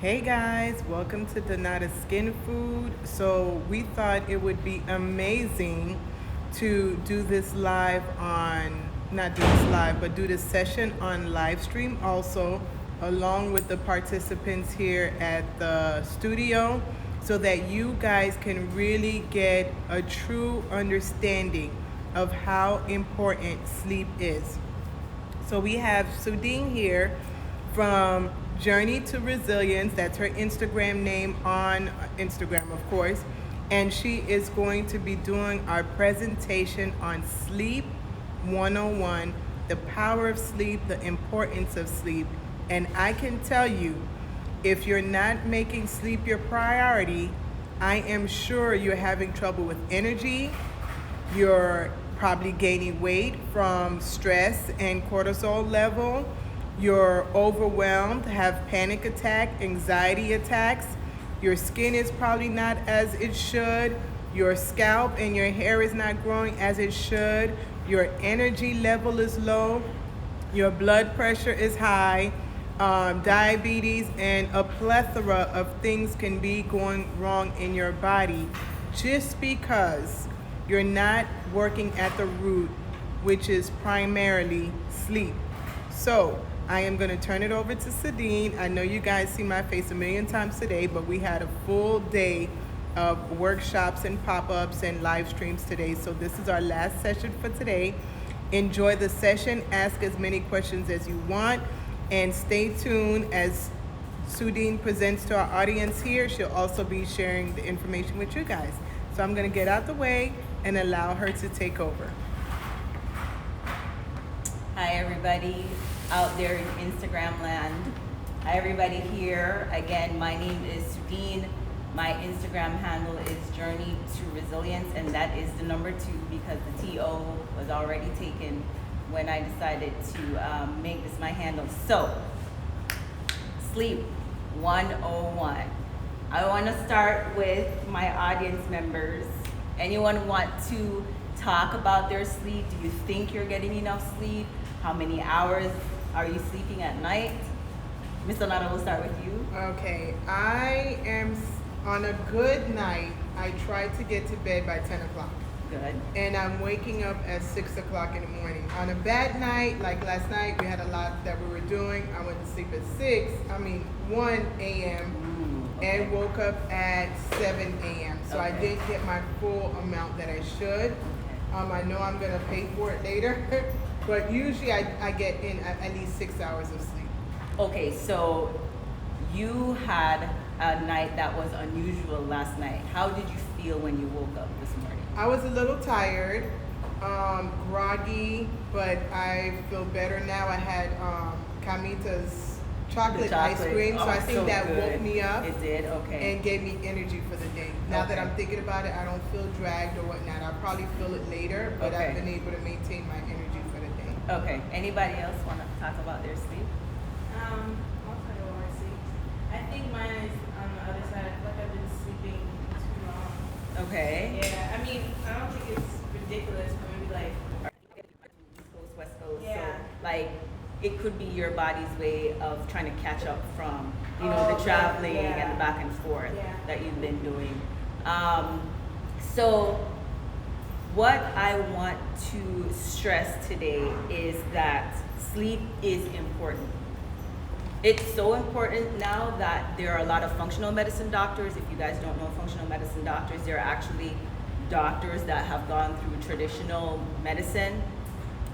Hey guys, welcome to Donata Skin Food. So we thought it would be amazing to do this live on, not do this live, but do this session on live stream also, along with the participants here at the studio, so that you guys can really get a true understanding of how important sleep is. So we have Sudine here from Journey to Resilience. That's her Instagram name on Instagram, of course. And she is going to be doing our presentation on Sleep 101, the power of sleep, the importance of sleep. And I can tell you, if you're not making sleep your priority, I am sure you're having trouble with energy. You're probably gaining weight from stress and cortisol level. You're overwhelmed, have panic attack, anxiety attacks. Your skin is probably not as it should. Your scalp and your hair is not growing as it should. Your energy level is low. Your blood pressure is high. Diabetes and a plethora of things can be going wrong in your body just because you're not working at the root, which is primarily sleep. So I am going to turn it over to Sadine. I know you guys see my face a million times today, but we had a full day of workshops and pop-ups and live streams today. So this is our last session for today. Enjoy the session. Ask as many questions as you want. And stay tuned as Sudine presents to our audience here. She'll also be sharing the information with you guys. So I'm going to get out the way and allow her to take over. Hi everybody out there in Instagram land. Hi everybody here. Again, my name is Sudine. My Instagram handle is Journey to Resilience, and that is the number 2 because the TO was already taken when I decided to make this my handle. So, Sleep 101. I want to start with my audience members. Anyone want to talk about their sleep? Do you think you're getting enough sleep? How many hours are you sleeping at night? Miss Donata, we'll start with you. Okay, I am on a good night. I try to get to bed by 10 o'clock. Good. And I'm waking up at 6 o'clock in the morning. On a bad night, like last night, we had a lot that we were doing. I went to sleep at 1 a.m. Okay. and woke up at 7 a.m. So I Okay. didn't get my full amount that I should. Okay. I know I'm gonna pay for it later, but usually I get in at least 6 hours of sleep. Okay, so you had a night that was unusual last night. How did you feel when you woke up this morning? I was a little tired, groggy, but I feel better now. I had Kamita's chocolate ice cream, so I think so that good. woke me up It did, okay. and gave me energy for the day. Now that Okay. I'm thinking about it, I don't feel dragged or whatnot. I'll probably feel it later, but I've Okay. been able to maintain my energy for the day. Okay, anybody else want to talk about their sleep? I'll tell you what I see. I think mine is on the other side. I feel like I've been sleeping too long. Okay. Yeah, I mean, I don't think it's ridiculous, but maybe like, East Coast, West Coast. Yeah. So, like, it could be your body's way of trying to catch up from, the Okay, traveling yeah. and the back and forth Yeah. that you've been doing. So, what I want to stress today is that sleep is important. It's so important now that there are a lot of functional medicine doctors. If you guys don't know functional medicine doctors, they're actually doctors that have gone through traditional medicine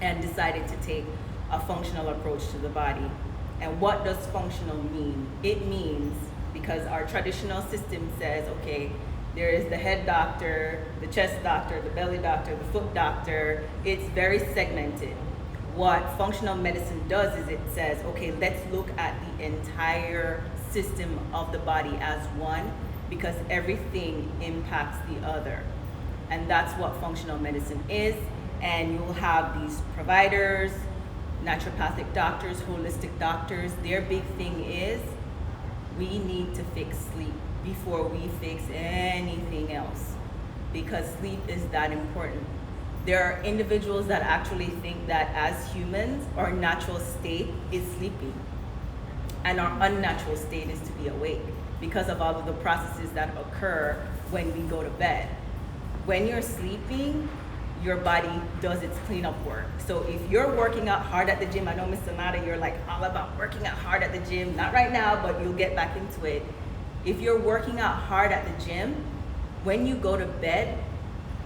and decided to take a functional approach to the body. And what does functional mean? It means, because our traditional system says, okay, there is the head doctor, the chest doctor, the belly doctor, the foot doctor. It's very segmented. What functional medicine does is it says, okay, let's look at the entire system of the body as one, because everything impacts the other. And that's what functional medicine is. And you'll have these providers, naturopathic doctors, holistic doctors. Their big thing is we need to fix sleep before we fix anything else, because sleep is that important. There are individuals that actually think that as humans, our natural state is sleeping. And our unnatural state is to be awake because of all of the processes that occur when we go to bed. When you're sleeping, your body does its cleanup work. So if you're working out hard at the gym, I know Mr. Nada, you're like all about working out hard at the gym. Not right now, but you'll get back into it. If you're working out hard at the gym, when you go to bed,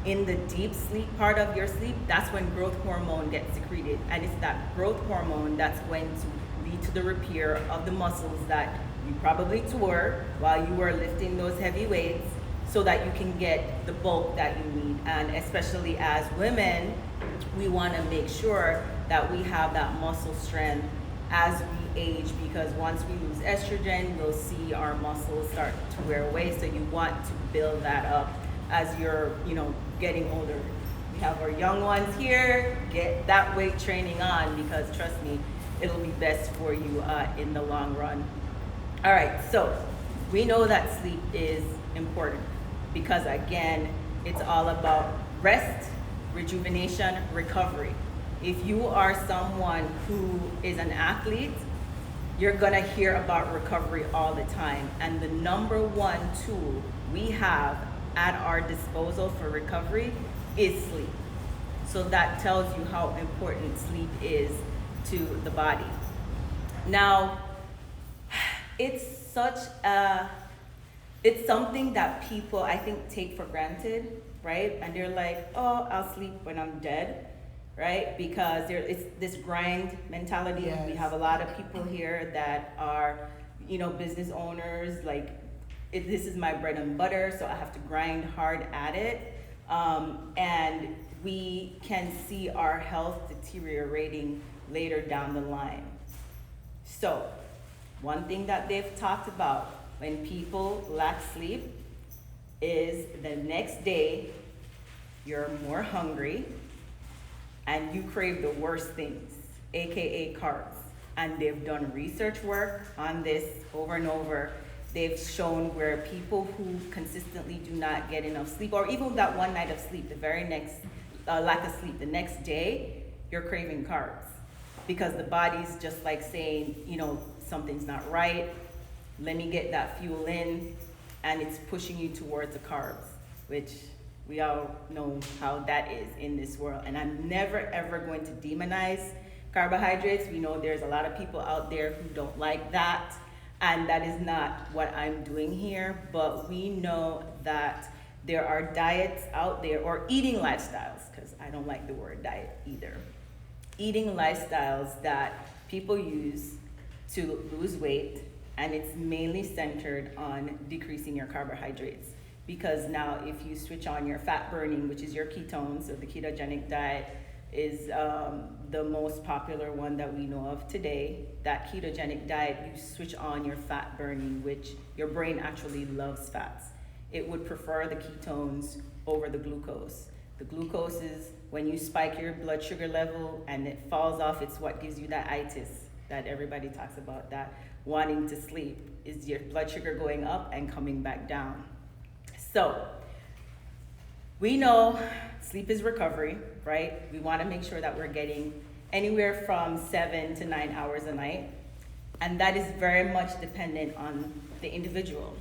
in the deep sleep part of your sleep, that's when growth hormone gets secreted. And it's that growth hormone that's going to lead to the repair of the muscles that you probably tore while you were lifting those heavy weights, so that you can get the bulk that you need. And especially as women, we want to make sure that we have that muscle strength as we age, because once we lose estrogen, we'll see our muscles start to wear away. So you want to build that up as you're, getting older. We have our young ones here. Get that weight training on, because trust me, it'll be best for you in the long run. All right, so we know that sleep is important because, again, it's all about rest, rejuvenation, recovery. If you are someone who is an athlete, you're gonna hear about recovery all the time. And the number one tool we have at our disposal for recovery is sleep. So that tells you how important sleep is to the body. Now, it's something that people, I think, take for granted, right? And they're like, oh, I'll sleep when I'm dead, right? Because it's this grind mentality. Yes. We have a lot of people here that are, business owners, like, this is my bread and butter, so I have to grind hard at it. And we can see our health deteriorating later down the line. So, one thing that they've talked about when people lack sleep is the next day you're more hungry and you crave the worst things, aka carbs. And they've done research work on this over and over. They've shown where people who consistently do not get enough sleep, or even that one night of sleep, the very next lack of sleep, the next day, you're craving carbs, because the body's just like saying, something's not right. Let me get that fuel in, and it's pushing you towards the carbs, which we all know how that is in this world. And I'm never ever going to demonize carbohydrates. We know there's a lot of people out there who don't like that. And that is not what I'm doing here, but we know that there are diets out there, or eating lifestyles, because I don't like the word diet either. Eating lifestyles that people use to lose weight, and it's mainly centered on decreasing your carbohydrates. Because now if you switch on your fat burning, which is your ketones, so the ketogenic diet is the most popular one that we know of today. That ketogenic diet, you switch on your fat burning, which your brain actually loves fats. It would prefer the ketones over the glucose. The glucose is when you spike your blood sugar level and it falls off, it's what gives you that itis that everybody talks about, that wanting to sleep, is your blood sugar going up and coming back down. So, we know sleep is recovery, right? We want to make sure that we're getting anywhere from 7 to 9 hours a night. And that is very much dependent on the individual.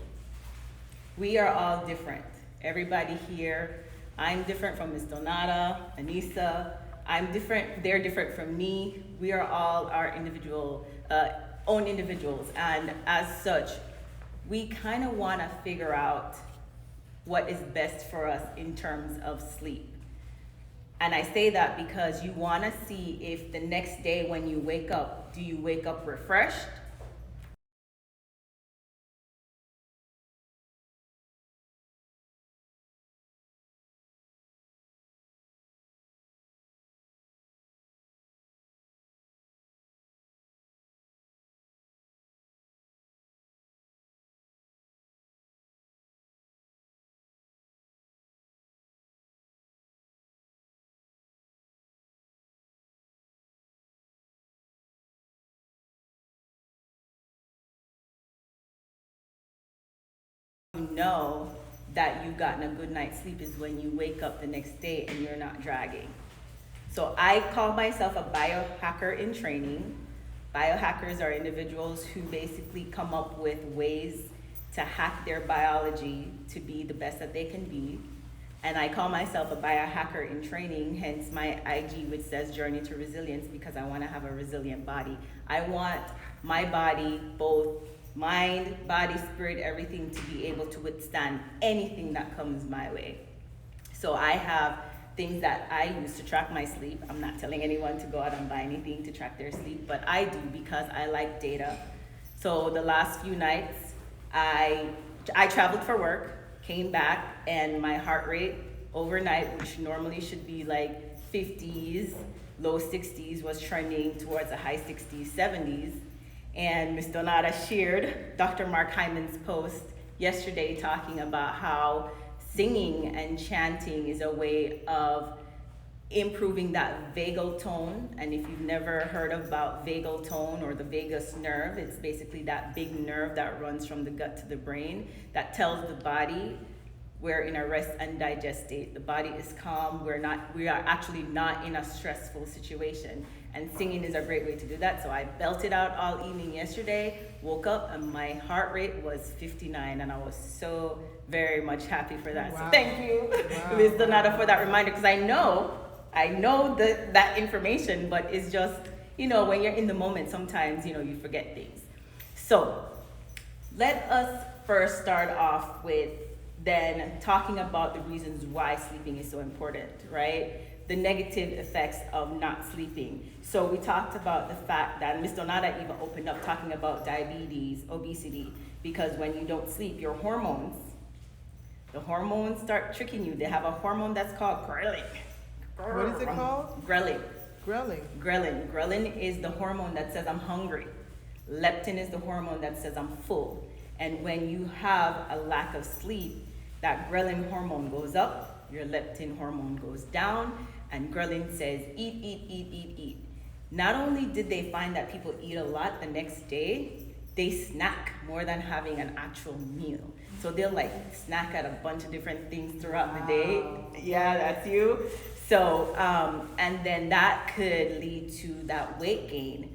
We are all different. Everybody here, I'm different from Ms. Donata, Anissa. I'm different, they're different from me. We are all our individual, own individuals. And as such, we kind of want to figure out what is best for us in terms of sleep. And I say that because you want to see if the next day when you wake up, do you wake up refreshed? You know that you've gotten a good night's sleep is when you wake up the next day and you're not dragging. So I call myself a biohacker in training. Biohackers are individuals who basically come up with ways to hack their biology to be the best that they can be. And I call myself a biohacker in training, hence my IG, which says Journey to Resilience, because I want to have a resilient body. I want my body, both mind, body, spirit, everything, to be able to withstand anything that comes my way. So I have things that I use to track my sleep. I'm not telling anyone to go out and buy anything to track their sleep, but I do because I like data. So the last few nights, I traveled for work, came back, and my heart rate overnight, which normally should be like 50s, low 60s, was trending towards the high 60s, 70s. And Ms. Donata shared Dr. Mark Hyman's post yesterday talking about how singing and chanting is a way of improving that vagal tone. And if you've never heard about vagal tone or the vagus nerve, it's basically that big nerve that runs from the gut to the brain that tells the body we're in a rest and digest state. The body is calm. We are actually not in a stressful situation. And singing is a great way to do that. So I belted out all evening yesterday, woke up, and my heart rate was 59, and I was so very much happy for that. Wow. So thank you, Ms. Donata, for that reminder, because I know that information, but it's just, when you're in the moment, sometimes, you forget things. So let us first start off with then talking about the reasons why sleeping is so important, right? The negative effects of not sleeping. So we talked about the fact that Ms. Donata even opened up talking about diabetes, obesity, because when you don't sleep, the hormones start tricking you. They have a hormone that's called ghrelin. What is it called? Ghrelin. Ghrelin. Ghrelin. Ghrelin is the hormone that says I'm hungry. Leptin is the hormone that says I'm full. And when you have a lack of sleep, that ghrelin hormone goes up, your leptin hormone goes down, and ghrelin says eat, eat, eat, eat, eat. Not only did they find that people eat a lot the next day, they snack more than having an actual meal. So they'll snack at a bunch of different things throughout the day. Yeah, that's you. So, and then that could lead to that weight gain.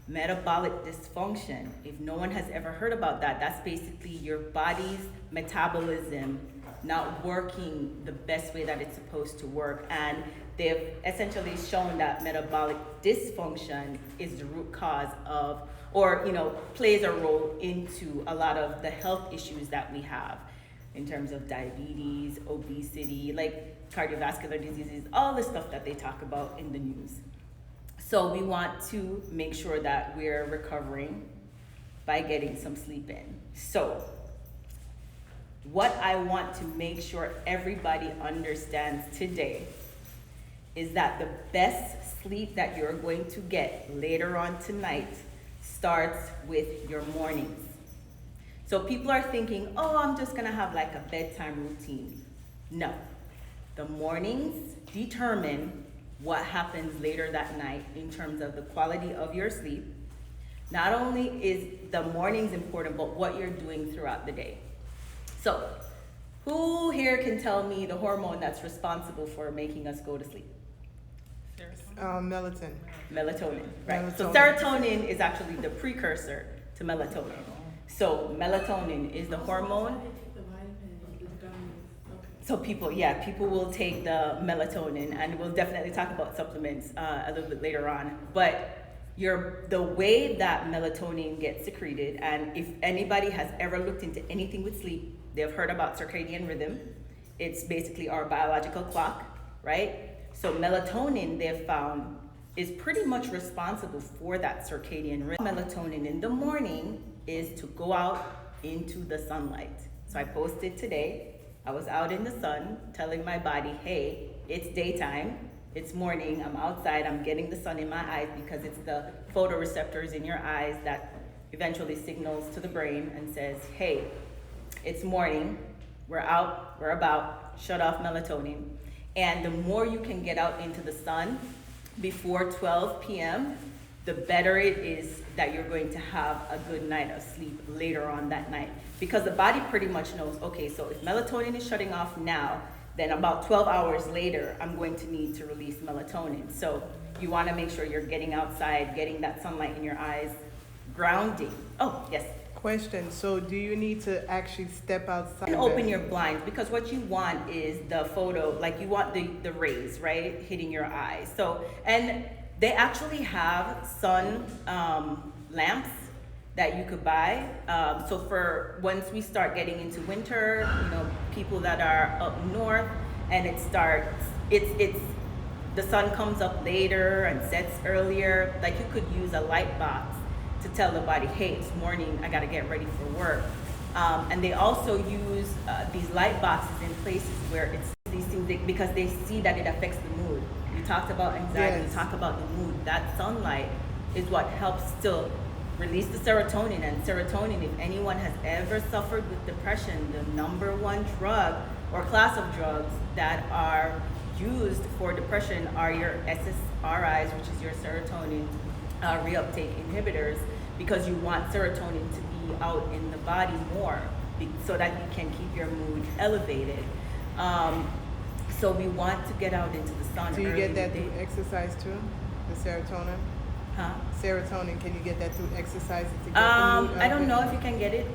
Metabolic dysfunction. If no one has ever heard about that, that's basically your body's metabolism not working the best way that it's supposed to work. And they've essentially shown that metabolic dysfunction is the root cause of, or plays a role into a lot of the health issues that we have in terms of diabetes, obesity, cardiovascular diseases, all the stuff that they talk about in the news. So we want to make sure that we're recovering by getting some sleep in. So what I want to make sure everybody understands today is that the best sleep that you're going to get later on tonight starts with your mornings. So people are thinking, I'm just gonna have a bedtime routine. No, the mornings determine what happens later that night in terms of the quality of your sleep. Not only is the mornings important, but what you're doing throughout the day. So, who here can tell me the hormone that's responsible for making us go to sleep? Melatonin. Melatonin, right. Melatonin. So serotonin is actually the precursor to melatonin. So melatonin is the hormone. So people will take the melatonin, and we'll definitely talk about supplements a little bit later on. But the way that melatonin gets secreted, and if anybody has ever looked into anything with sleep, they've heard about circadian rhythm. It's basically our biological clock, right? So melatonin, they've found, is pretty much responsible for that circadian rhythm. Melatonin in the morning is to go out into the sunlight. So I posted today, I was out in the sun telling my body, hey, it's daytime, it's morning, I'm outside, I'm getting the sun in my eyes, because it's the photoreceptors in your eyes that eventually signals to the brain and says, hey, it's morning, we're out, we're about, shut off melatonin. And the more you can get out into the sun before 12 p.m., the better it is that you're going to have a good night of sleep later on that night. Because the body pretty much knows, okay, so if melatonin is shutting off now, then about 12 hours later, I'm going to need to release melatonin. So You want to make sure you're getting outside, getting that sunlight in your eyes, grounding. Oh, yes. Question, so do you need to actually step outside? And open your blinds, because what you want is the photo, like you want the rays, right, hitting your eyes. So, and they actually have sun lamps that you could buy. So for once we start getting into winter, you know, people that are up north, and it starts, it's the sun comes up later and sets earlier. Like you could use a light box to tell the body, hey, it's morning, I gotta get ready for work. And they also use these light boxes in places where it's these things, because they see that it affects the mood. You talked about anxiety, Yes. you talk about the mood. That sunlight is what helps to release the serotonin. And serotonin, if anyone has ever suffered with depression, the number one drug or class of drugs that are used for depression are your SSRIs, which is your serotonin reuptake inhibitors, because you want serotonin to be out in the body more, so that you can keep your mood elevated. So we want to get out into the sun. Do you early get that in the through day. exercise too? The serotonin? Huh? Serotonin, can you get that through exercise to get the mood I don't know elevated? if you can get it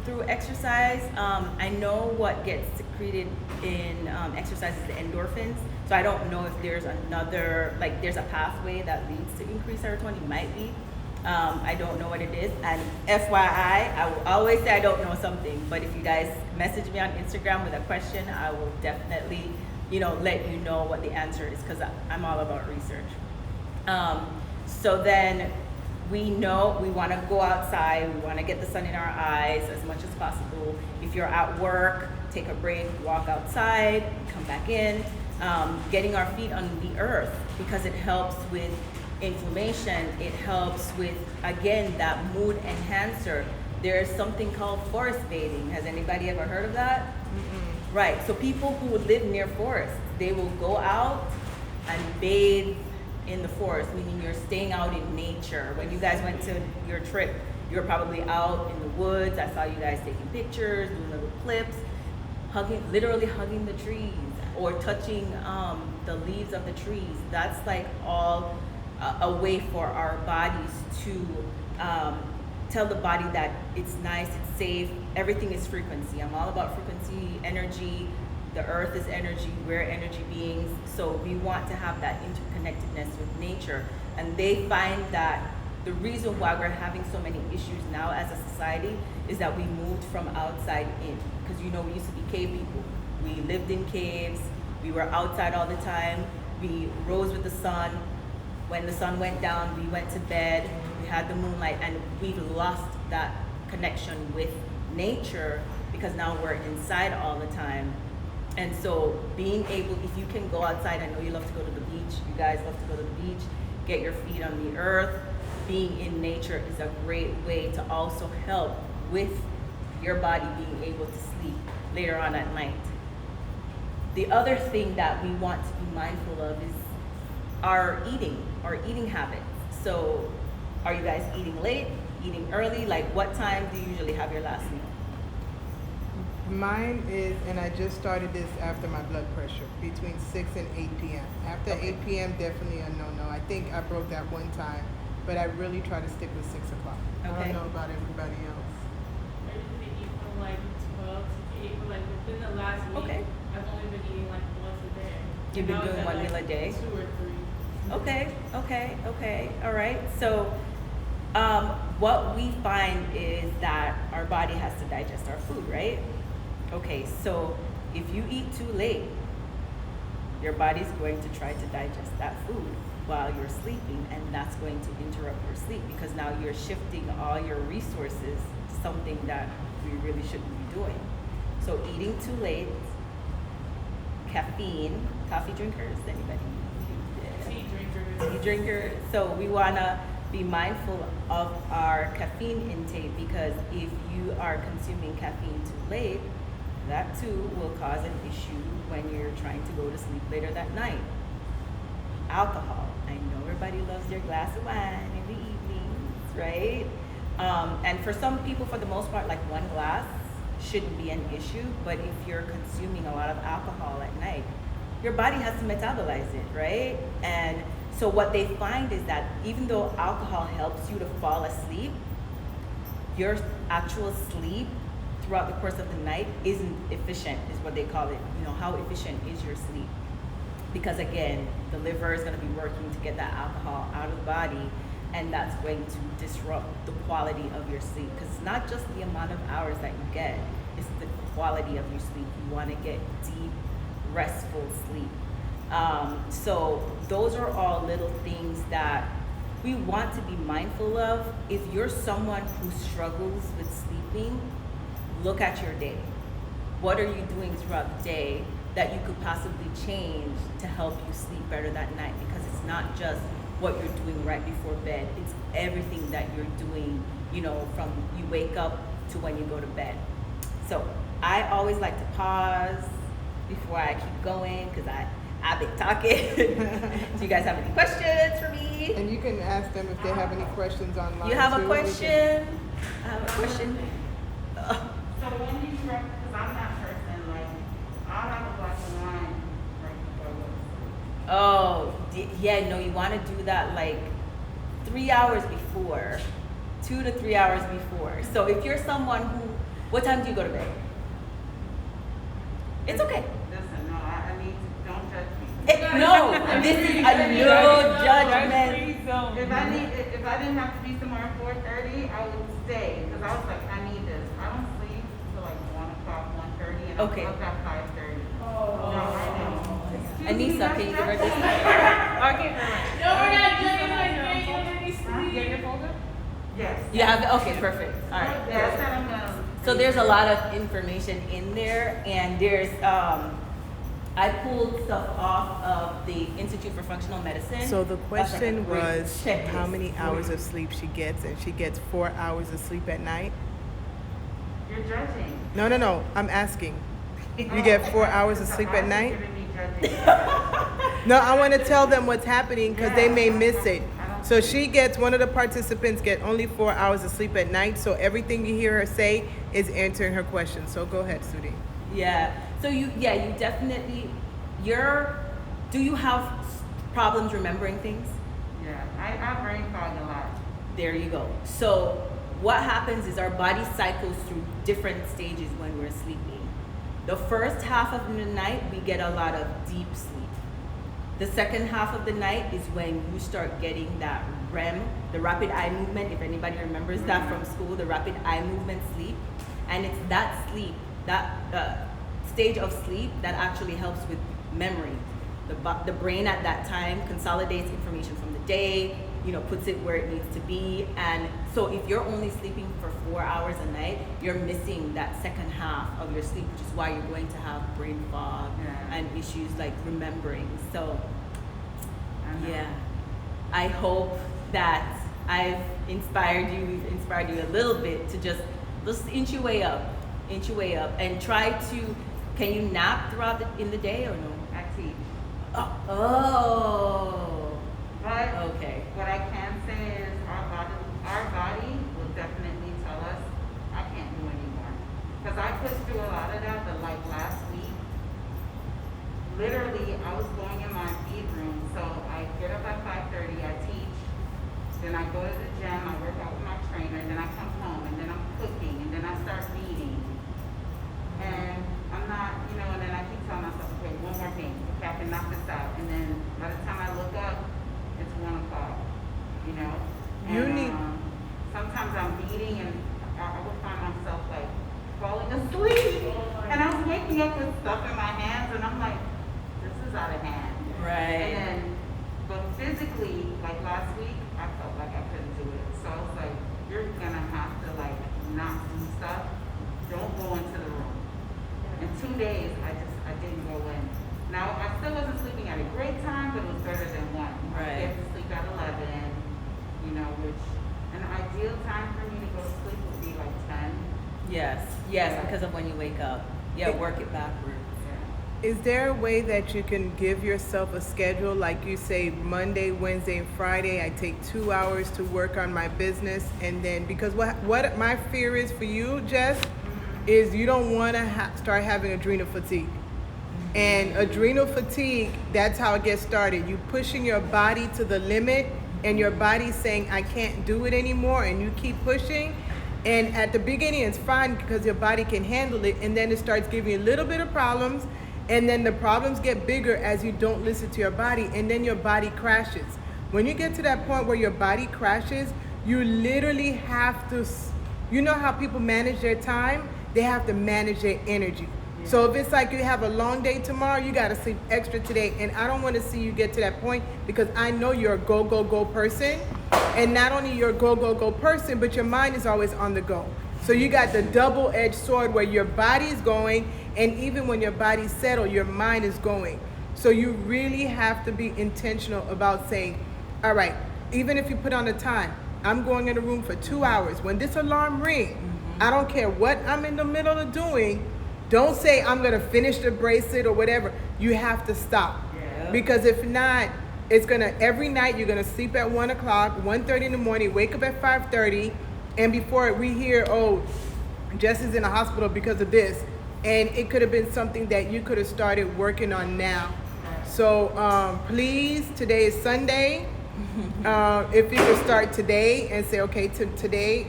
through exercise. I know what gets secreted in exercise is the endorphins. So I don't know if there's another, like there's a pathway that leads to increased serotonin. Might be. I don't know what it is. And FYI, I will always say I don't know something. But if you guys message me on Instagram with a question, I will definitely, let you know what the answer is, because I'm all about research. So then we know we want to go outside, we want to get the sun in our eyes as much as possible. If you're at work, take a break, walk outside, come back in. Getting our feet on the earth, because it helps with inflammation. It helps with, again, that mood enhancer. There's something called forest bathing. Has anybody ever heard of that? Mm-mm. Right, so people who live near forests, they will go out and bathe in the forest, meaning you're staying out in nature. When you guys went to your trip, you were probably out in the woods. I saw you guys taking pictures, doing little clips, literally hugging the trees, or touching the leaves of the trees. That's like all a way for our bodies to tell the body that it's nice, it's safe, everything is frequency. I'm all about frequency, energy. The earth is energy, we're energy beings. So we want to have that interconnectedness with nature. And they find that the reason why we're having so many issues now as a society is that we moved from outside in. Because we used to be cave people. We lived in caves, we were outside all the time, we rose with the sun. When the sun went down, we went to bed, we had the moonlight, and we've lost that connection with nature because now we're inside all the time. And so being able, if you can go outside, I know you love to go to the beach, you guys love to go to the beach, get your feet on the earth. Being in nature is a great way to also help with your body being able to sleep later on at night. The other thing that we want to be mindful of is our eating habits. So are you guys eating late, eating early? Like what time do you usually have your last meal? Mine is, and I just started this after my blood pressure, between 6 and 8 p.m. After Okay. 8 p.m., definitely a no-no. I think I broke that one time, but I really try to stick with 6 o'clock. I Okay. don't know about everybody else. I usually eat from like 12 to 8, but like within the last week, Okay. I've only been eating like once a day. You've been Now it's doing at, one meal a day? 2 or 3. Okay, all right. So what we find is that our body has to digest our food, right? Okay, so if you eat too late, your body's going to try to digest that food while you're sleeping, and that's going to interrupt your sleep, because now you're shifting all your resources to something that we really shouldn't be doing. So eating too late, caffeine, coffee drinkers, anybody? Tea drinkers. Tea drinkers. So we wanna be mindful of our caffeine intake, because if you are consuming caffeine too late, that too will cause an issue when you're trying to go to sleep later that night. Alcohol. I know everybody loves their glass of wine in the evenings, right? And for some people, for the most part, like one glass shouldn't be an issue. But if you're consuming a lot of alcohol at night, your body has to metabolize it, right? And So what they find is that even though alcohol helps you to fall asleep, your actual sleep throughout the course of the night isn't efficient, is what they call it. You know, how efficient is your sleep? Because again, the liver is going to be working to get that alcohol out of the body, and that's going to disrupt the quality of your sleep. Because it's not just the amount of hours that you get, it's the quality of your sleep. You want to get deep, restful sleep. So those are all little things that we want to be mindful of. If you're someone who struggles with sleeping, look at your day. What are you doing throughout the day that you could possibly change to help you sleep better that night? Because it's not just what you're doing right before bed, it's everything that you're doing, you know, from you wake up to when you go to bed. So I always like to pause before I keep going, because I've been talking. Do you guys have any questions for me? And you can ask them if they have any questions online. You have a too. question? I have a question. So when do you recommend, because I'm that person, like, I'll have a glass of wine right before I go to sleep. Oh, yeah, no, you want to do that like 3 hours before, 2 to 3 hours before. So if you're someone who, what time do you go to bed? It's okay. Listen, no, I need to, don't judge me. No, this is a no judgment. If I didn't have to be somewhere at 4:30, I would stay, because I was like, I need this. I don't sleep till like 1 o'clock, 1:30, and Okay. I'm up at 5:30. No, I know. Excuse me, Anissa, that's can you give her this? Okay, No, we're not doing like any sleep. Get your folder? Yes. You have, okay, perfect. All right. Yeah, I said I'm gonna. So there's a lot of information in there, and there's, I pulled stuff off of the Institute for Functional Medicine. So the That's like a question great was checklist. how many hours of sleep she gets, and she gets 4 hours of sleep at night. You're judging. No. I'm asking. You get 4 hours of sleep at night? No, I want to tell them what's happening because they may miss it. So she gets, one of the participants get only 4 hours of sleep at night. So everything you hear her say is answering her question. So go ahead, Sudhi. Yeah. So you definitely, do you have problems remembering things? Yeah, I brain fog a lot. There you go. So what happens is our body cycles through different stages when we're sleeping. The first half of the night, we get a lot of deep sleep. The second half of the night is when you start getting that REM, the rapid eye movement, if anybody remembers that from school, the rapid eye movement sleep. And it's that sleep, that stage of sleep that actually helps with memory. The brain at that time consolidates information from the day, puts it where it needs to be. And so if you're only sleeping for 4 hours a night, you're missing that second half of your sleep, which is why you're going to have brain fog and issues like remembering. So yeah, I hope that I've inspired you, we've inspired you a little bit to just inch your way up, and try to, can you nap in the day or no? I teach. Oh. But Okay. what I can say is our body will definitely tell us, I can't do anymore. Because I pushed through a lot of that, but like last week, literally I was going in my feed room. So I get up at 5:30, I teach, then I go to the gym, I work out with my trainer, then I come home, and then I'm cooking, and then I start reading. And I'm not, and then I keep telling myself, okay, one more thing, okay, I can knock this out. And then by the time I look up, it's 1 o'clock, And sometimes I'm eating and I would find myself like falling asleep. And I was waking up with stuff in my hands and I'm like, this is out of hand. Right. And then, but physically, like last week, I felt like I couldn't do it. So I was like, you're gonna have to like not do stuff. Don't go into the room. In 2 days, I didn't go in. Now, I still wasn't sleeping at a great time, but it was better than 1. Right. I get to sleep at 11, which an ideal time for me to go to sleep would be like 10. Yes, because of when you wake up. Yeah, work it backwards. Yeah. Is there a way that you can give yourself a schedule, like you say Monday, Wednesday, and Friday, I take 2 hours to work on my business, and then, because what my fear is for you, Jess, is you don't want to start having adrenal fatigue. And adrenal fatigue, that's how it gets started. You pushing your body to the limit, and your body's saying, I can't do it anymore, and you keep pushing. And at the beginning, it's fine because your body can handle it, and then it starts giving you a little bit of problems, and then the problems get bigger as you don't listen to your body, and then your body crashes. When you get to that point where your body crashes, you literally have to, you know how people manage their time? They have to manage their energy. So if it's like you have a long day tomorrow, you got to sleep extra today. And I don't want to see you get to that point because I know you're a go, go, go person. And not only you're a go, go, go person, but your mind is always on the go. So you got the double-edged sword where your body's going, and even when your body's settled, your mind is going. So you really have to be intentional about saying, all right, even if you put on a time, I'm going in a room for 2 hours. When this alarm rings, I don't care what I'm in the middle of doing. Don't say I'm going to finish the bracelet or whatever. You have to stop. Yeah. Because if not, it's going to, every night you're going to sleep at 1 o'clock, 1:30 in the morning, wake up at 5:30. And before we hear, oh, Jesse's in the hospital because of this. And it could have been something that you could have started working on now. So please, today is Sunday. If you could start today and say, okay, today,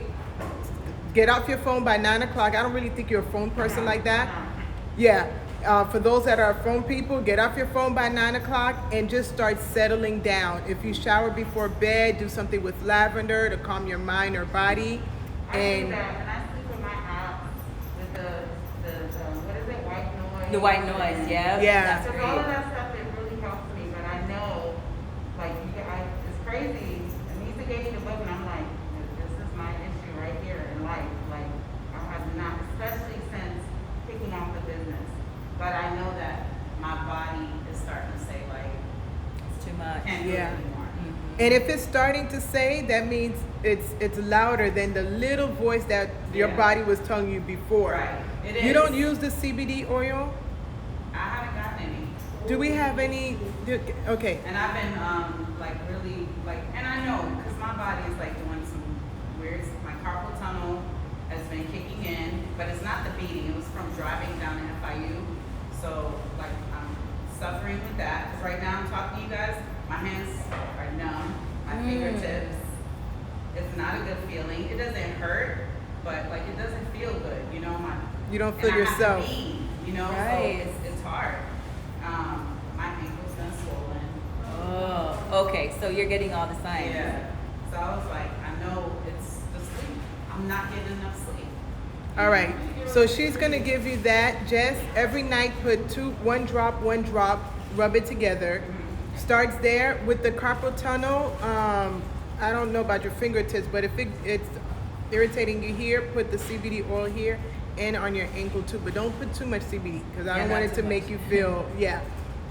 get off your phone by 9 o'clock. I don't really think you're a phone person like that. Yeah. For those that are phone people, get off your phone by 9 o'clock and just start settling down. If you shower before bed, do something with lavender to calm your mind or body. And I sleep with my apps with the what is it, white noise? The white noise, yeah. Yeah. That's So great. all of that stuff, it really helps me. But I know, like, it's crazy. Anissa gave me the book, and I'm like, this is my issue right here in life. Like, I have not, especially since kicking off the business. But I know that my body is starting to say, like, It's too much. can't do it Yeah. anymore. And if it's starting to say, that means it's louder than the little voice that your Yeah. body was telling you before. Right. It You is. don't use the CBD oil? I haven't gotten any. Do we have any? Okay. And I've been like really like, and I know because my body is like doing some weird. My carpal tunnel has been kicking in, but it's not the beating. It was from driving down to FIU. So like I'm suffering with that. 'Cause right now I'm talking to you guys. My hands are numb. My fingertips. It's not a good feeling. It doesn't hurt, but like it doesn't feel good. You know You don't feel and I have to yourself. eat, you know, Right. so it's hard. My ankle's been swollen. Oh, okay. So you're getting all the signs. Yeah. So I was like, I know it's the sleep. I'm not getting enough sleep. All right. So she's gonna give you that. Jess, every night put one drop, rub it together. Starts there with the carpal tunnel. I don't know about your fingertips, but if it's irritating you here, put the CBD oil here and on your ankle too. But don't put too much CBD because I Yeah, don't not want it too to make much. you feel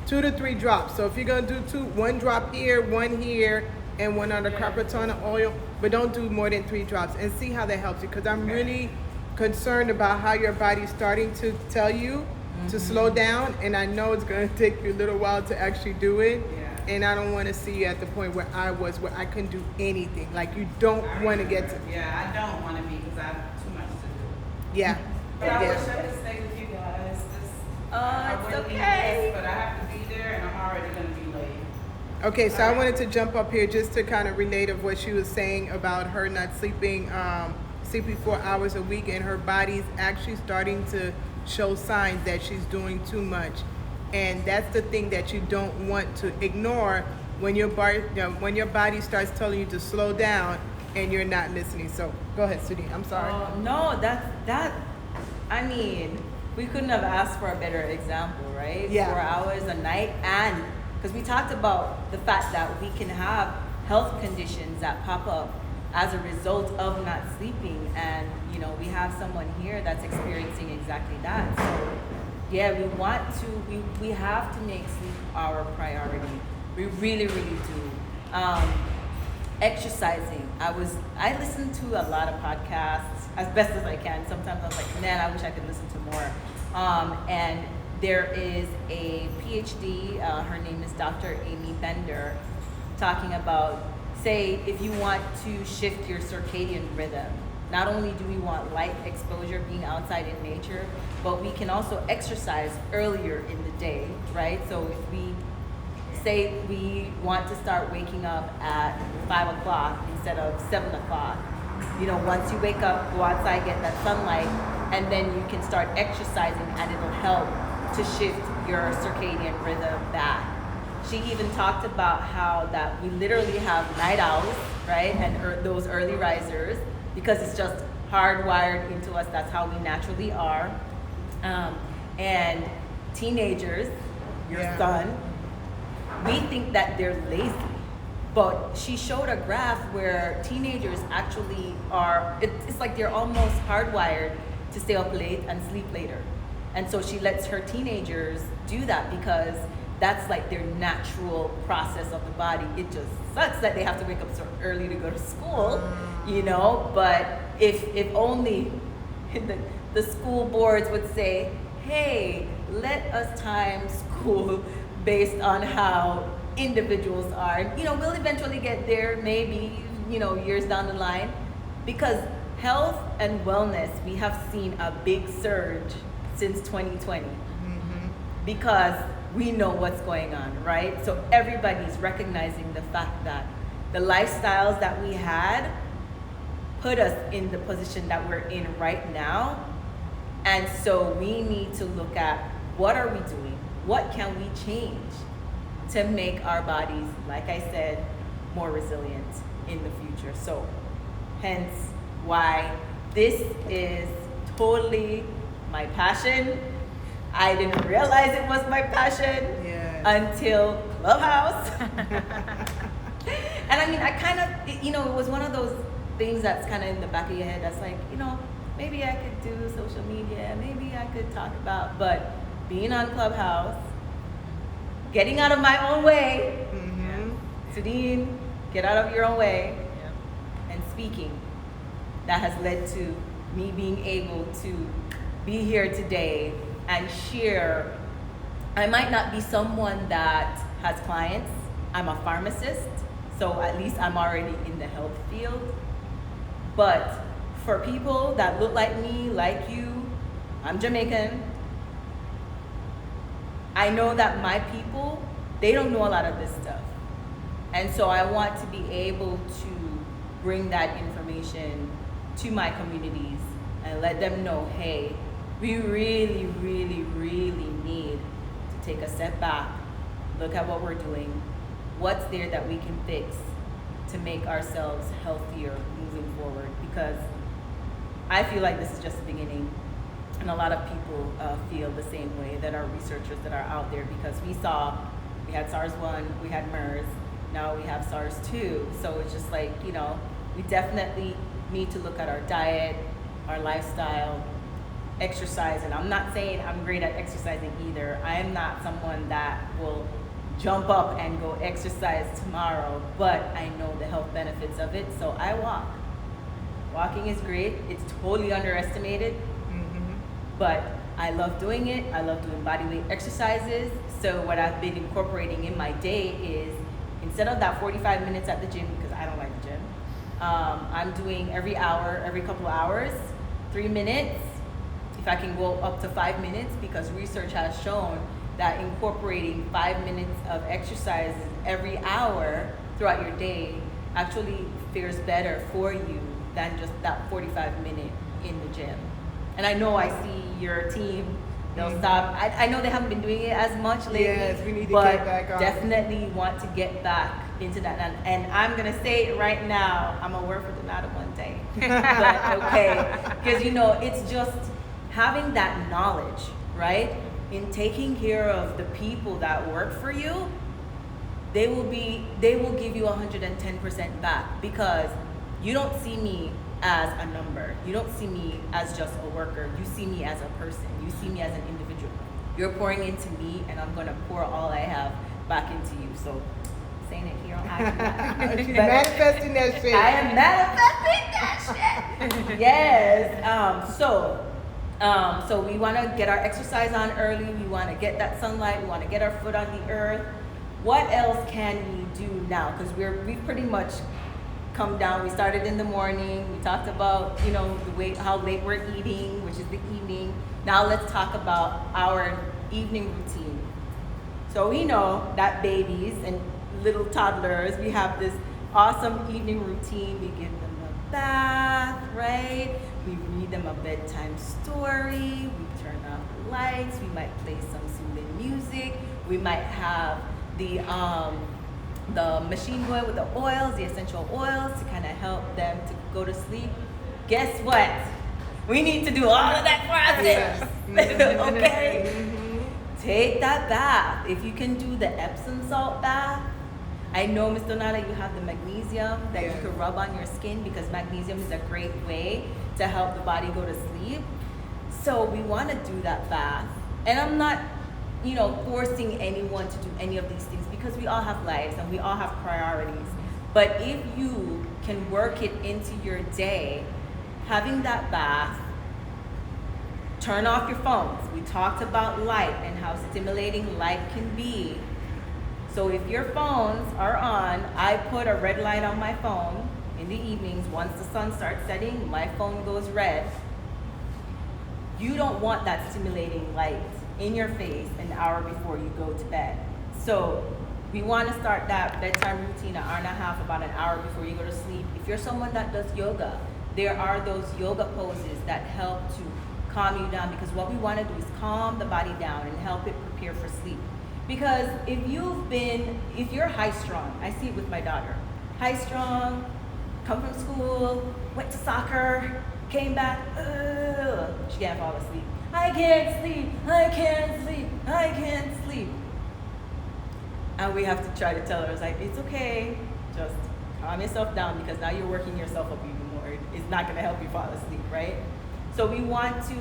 2 to 3 drops. So if you're gonna do 1 drop here, 1 here, and 1 on the carpal tunnel oil, but don't do more than 3 drops and see how that helps you. Because I'm really concerned about how your body's starting to tell you to slow down, and I know it's gonna take you a little while to actually do it. Yeah. And I don't want to see you at the point where I was, where I couldn't do anything. Like you don't want to get to. Yeah, I don't want to be because I have too much to do. Yeah. But I wish Yeah. I could stay with you guys. It's wouldn't need okay. this, but I have to be there, and I'm already going to be late. Okay, so I wanted to jump up here just to kind of relate of what she was saying about her not sleeping 4 hours a week, and her body's actually starting to show signs that she's doing too much. And that's the thing that you don't want to ignore when your body starts telling you to slow down and you're not listening. So go ahead, Sudhi. I'm sorry. No, that. I mean, we couldn't have asked for a better example, right? Yeah. 4 hours a night, and because we talked about the fact that we can have health conditions that pop up as a result of not sleeping, and we have someone here that's experiencing exactly that. So yeah, we have to make sleep our priority. We really, really do. Exercising. I listen to a lot of podcasts as best as I can. Sometimes I was like, man, I wish I could listen to more. And there is a PhD, her name is Dr. Amy Bender, talking about, say, if you want to shift your circadian rhythm, not only do we want light exposure, being outside in nature, but we can also exercise earlier in the day, right? So if we say we want to start waking up at 5 o'clock instead of 7 o'clock, once you wake up, go outside, get that sunlight, and then you can start exercising, and it'll help to shift your circadian rhythm back. She even talked about how that we literally have night owls, right, and those early risers, because it's just hardwired into us. That's how we naturally are. And teenagers, your son, we think that they're lazy. But she showed a graph where teenagers actually are, it's like they're almost hardwired to stay up late and sleep later. And so she lets her teenagers do that because that's like their natural process of the body. It just sucks that they have to wake up so early to go to school, but if only the school boards would say, hey, let us time school based on how individuals are. We'll eventually get there, maybe, years down the line, because health and wellness, we have seen a big surge since 2020 because we know what's going on, right? So everybody's recognizing the fact that the lifestyles that we had put us in the position that we're in right now. And so we need to look at what are we doing? What can we change to make our bodies, like I said, more resilient in the future? So hence why this is totally my passion. I didn't realize it was my passion until Clubhouse. And I mean, I kind of, it was one of those things that's kind of in the back of your head that's like, maybe I could do social media, maybe I could talk about, but being on Clubhouse, getting out of my own way, Sudeen, get out of your own way, and speaking, that has led to me being able to be here today and share. I might not be someone that has clients. I'm a pharmacist, so at least I'm already in the health field. But for people that look like me, like you, I'm Jamaican. I know that my people, they don't know a lot of this stuff. And so I want to be able to bring that information to my communities and let them know, hey, we really, really, really need to take a step back, look at what we're doing, what's there that we can fix to make ourselves healthier moving forward, because I feel like this is just the beginning. And a lot of people feel the same way, that are researchers that are out there, because we had SARS-1, we had MERS, now we have SARS-2. So it's just like, we definitely need to look at our diet, our lifestyle, exercise. And I'm not saying I'm great at exercising either. I am not someone that will jump up and go exercise tomorrow, but I know the health benefits of it, so I walk. Walking is great. It's totally underestimated, but I love doing it. I love doing body weight exercises. So what I've been incorporating in my day is, instead of that 45 minutes at the gym, because I don't like the gym, I'm doing every couple of hours, 3 minutes. If I can go up to 5 minutes, because research has shown that incorporating 5 minutes of exercise every hour throughout your day actually fares better for you than just that 45 minute in the gym. And I know I see your team, they'll stop. I know they haven't been doing it as much lately. Yes, we need to get back on. Definitely want to get back into that. And I'm going to say it right now, I'm going to work for Donata one day. But okay, because it's just having that knowledge, right? In taking care of the people that work for you, they will give you 110% back, because you don't see me as a number. You don't see me as just a worker. You see me as a person. You see me as an individual. You're pouring into me, and I'm going to pour all I have back into you. So, saying it here on IG. She's manifesting that shit. I am manifesting that shit. Yes. So we want to get our exercise on early. We want to get that sunlight. We want to get our foot on the earth. What else can we do now? Because we've pretty much come down. We started in the morning. We talked about, the way how late we're eating, which is the evening. Now let's talk about our evening routine. So we know that babies and little toddlers, we have this awesome evening routine. We give them a bath, right? We read them a bedtime story. We turn off the lights. We might play some soothing music. We might have the machine going with the oils, the essential oils, to kind of help them to go to sleep. Guess what? We need to do all of that for ourselves. Okay? Take that bath. If you can do the Epsom salt bath, I know, Ms. Donata, you have the magnesium that you could rub on your skin, because magnesium is a great way to help the body go to sleep. So we want to do that bath. And I'm not, forcing anyone to do any of these things, because we all have lives and we all have priorities. But if you can work it into your day, having that bath, turn off your phones. We talked about light and how stimulating light can be. So if your phones are on, I put a red light on my phone in the evenings. Once the sun starts setting, my phone goes red. You don't want that stimulating light in your face an hour before you go to bed. So we want to start that bedtime routine an hour and a half, about an hour before you go to sleep. If you're someone that does yoga, there are those yoga poses that help to calm you down, because what we want to do is calm the body down and help it prepare for sleep. Because if you're high strung, I see it with my daughter, high strung, come from school, went to soccer, came back, she can't fall asleep. I can't sleep, I can't sleep, I can't sleep. And we have to try to tell her, it's okay, just calm yourself down, because now you're working yourself up even more. It's not gonna help you fall asleep, right? So we want to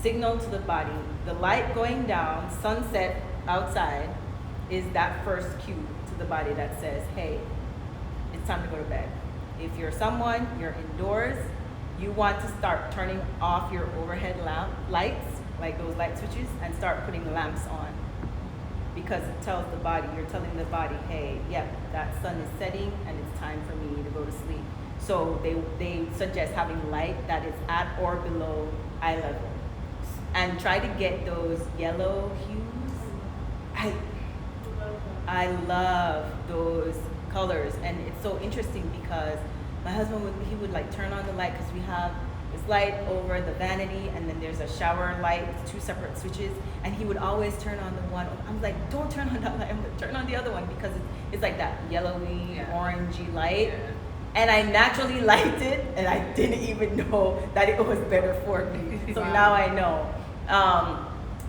signal to the body, the light going down, sunset outside, is that first cue to the body that says, hey, it's time to go to bed. If you're someone, you're indoors, you want to start turning off your overhead lights, like those light switches, and start putting lamps on. Because it tells the body, you're telling the body, hey, yep, that sun is setting and it's time for me to go to sleep. So they suggest having light that is at or below eye level. And try to get those yellow hues. I love those colors, and it's so interesting because my husband would turn on the light, because we have this light over the vanity, and then there's a shower light, two separate switches, and he would always turn on the one. I'm like, don't turn on that light, I'm like, turn on the other one, because it's like that yellowy, orangey light. Yeah. And I naturally liked it, and I didn't even know that it was better for me. So now I know.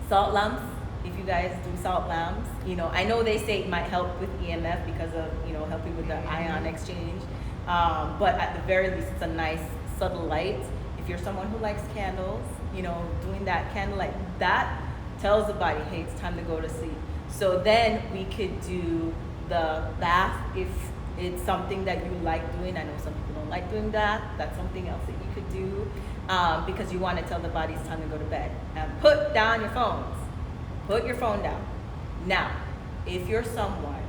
Salt lamps, if you guys do salt lamps, I know they say it might help with EMF because of, helping with the ion exchange. But at the very least, it's a nice subtle light. If you're someone who likes candles, doing that candlelight, that tells the body, hey, it's time to go to sleep. So then we could do the bath if it's something that you like doing. I know some people don't like doing that. That's something else that you could do, because you want to tell the body it's time to go to bed. And put down your phones. Put your phone down. Now, if you're someone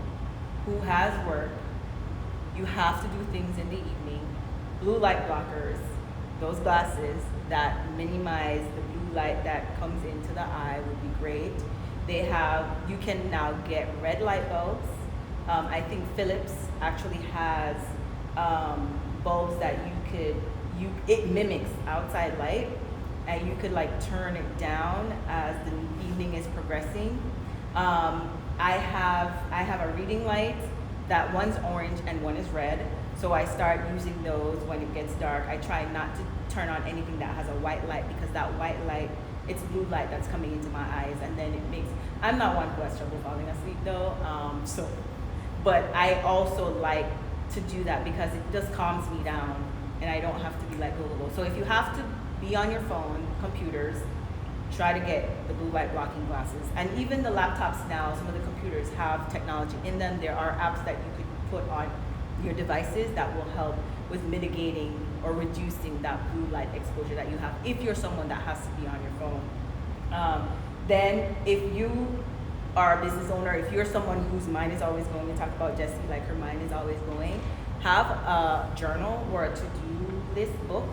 who has work, you have to do things in the evening. Blue light blockers, those glasses that minimize the blue light that comes into the eye would be great. You can now get red light bulbs. I think Philips actually has bulbs that it mimics outside light, and you could turn it down as the evening is progressing. I have a reading light that one's orange and one is red. So I start using those when it gets dark. I try not to turn on anything that has a white light, because that white light, it's blue light that's coming into my eyes, and then I'm not one who has trouble falling asleep though. But I also like to do that because it just calms me down, and I don't have to be like, go. So if you have to be on your phone, computers, try to get the blue light blocking glasses. And even the laptops now, some of the computers have technology in them. There are apps that you could put on your devices that will help with mitigating or reducing that blue light exposure that you have if you're someone that has to be on your phone. Then if you are a business owner, if you're someone whose mind is always going, we talk about Jessie, her mind is always going, have a journal or a to-do list book.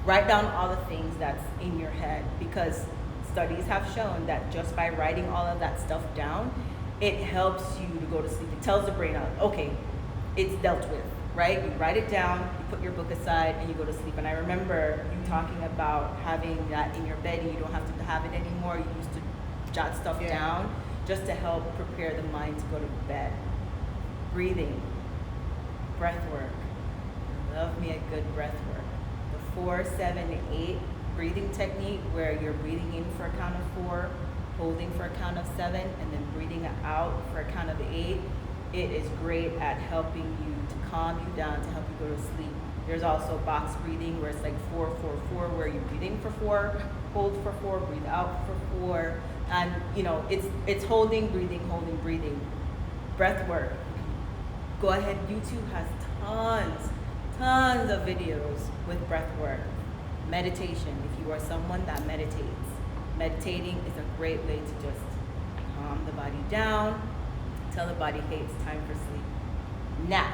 Write down all the things that's in your head, because studies have shown that just by writing all of that stuff down, it helps you to go to sleep. It tells the brain, okay, it's dealt with, right? You write it down, you put your book aside, and you go to sleep. And I remember you talking about having that in your bed, and you don't have to have it anymore. You used to jot stuff down just to help prepare the mind to go to bed. Breathing, breath work. Love me a good breath work. The 4, 7, 8 breathing technique, where you're breathing in for a count of 4, holding for a count of 7, and then breathing out for a count of 8. It is great at helping you to calm you down, to help you go to sleep. There's also box breathing, where it's like 4, 4, 4, where you're breathing for 4, hold for 4, breathe out for 4, and it's holding, breathing. Breath work. Go ahead. YouTube has tons of videos with breath work. Meditation. If you are someone that meditates, meditating is a great way to just calm the body down, tell the body, hey, it's time for sleep. Now,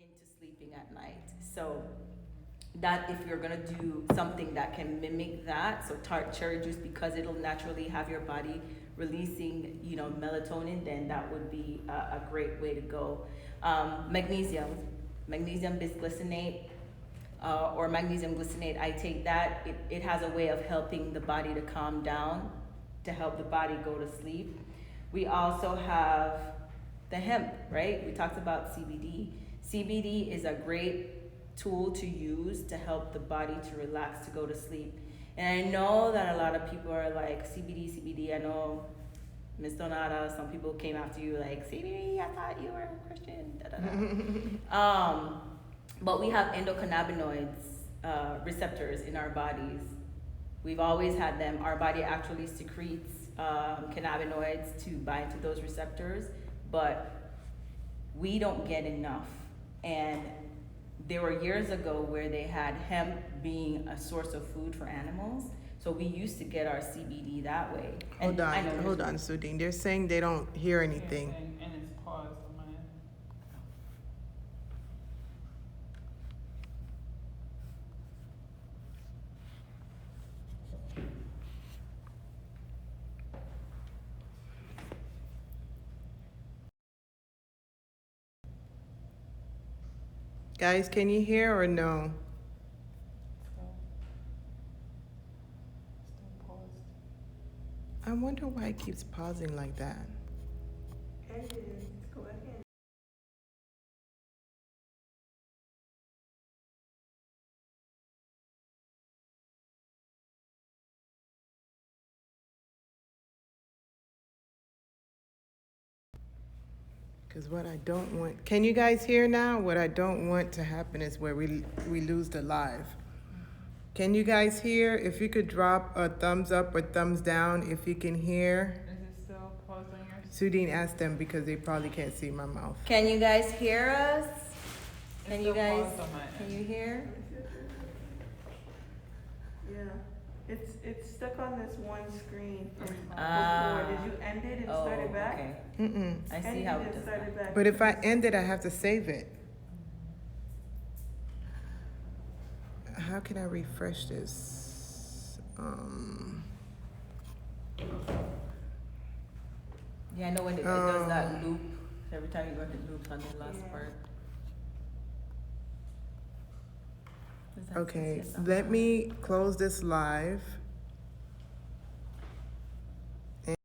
into sleeping at night. So that if you're gonna do something that can mimic that, so tart cherry juice, because it'll naturally have your body releasing, melatonin, then that would be a great way to go. Magnesium bisglycinate, or magnesium glycinate, I take that. It has a way of helping the body to calm down, to help the body go to sleep. We also have the hemp, right? We talked about CBD. CBD is a great tool to use to help the body to relax, to go to sleep. And I know that a lot of people are like, CBD. I know, Ms. Donata, some people came after you like, CBD, I thought you were a Christian. Da, da, da. But we have endocannabinoids receptors in our bodies. We've always had them. Our body actually secretes cannabinoids to bind to those receptors, but we don't get enough. And there were years ago where they had hemp being a source of food for animals. So we used to get our CBD that way. Hold on, Sudine. They're saying they don't hear anything. And it's paused on my end. Guys, can you hear or no? Still paused. I wonder why it keeps pausing like that. Go ahead. Because what I don't want, can you guys hear now? What I don't want to happen is where we lose the live. Can you guys hear? If you could drop a thumbs up or thumbs down if you can hear. Is it still paused on your? Sudine asked them because they probably can't see my mouth. Can you guys hear us? Can you It's still guys, paused on my can end. you hear? Yeah, it's stuck on this one screen from Ah. before. Did you end it and Oh, start it back? okay. Mm-mm. I see End how it it and does start that. it back. But if I end it, I have to save it. How can I refresh this? Yeah, I know when it does that loop. Every time you run it loops on the last Yeah. part. Does that Okay, say something? let me close this live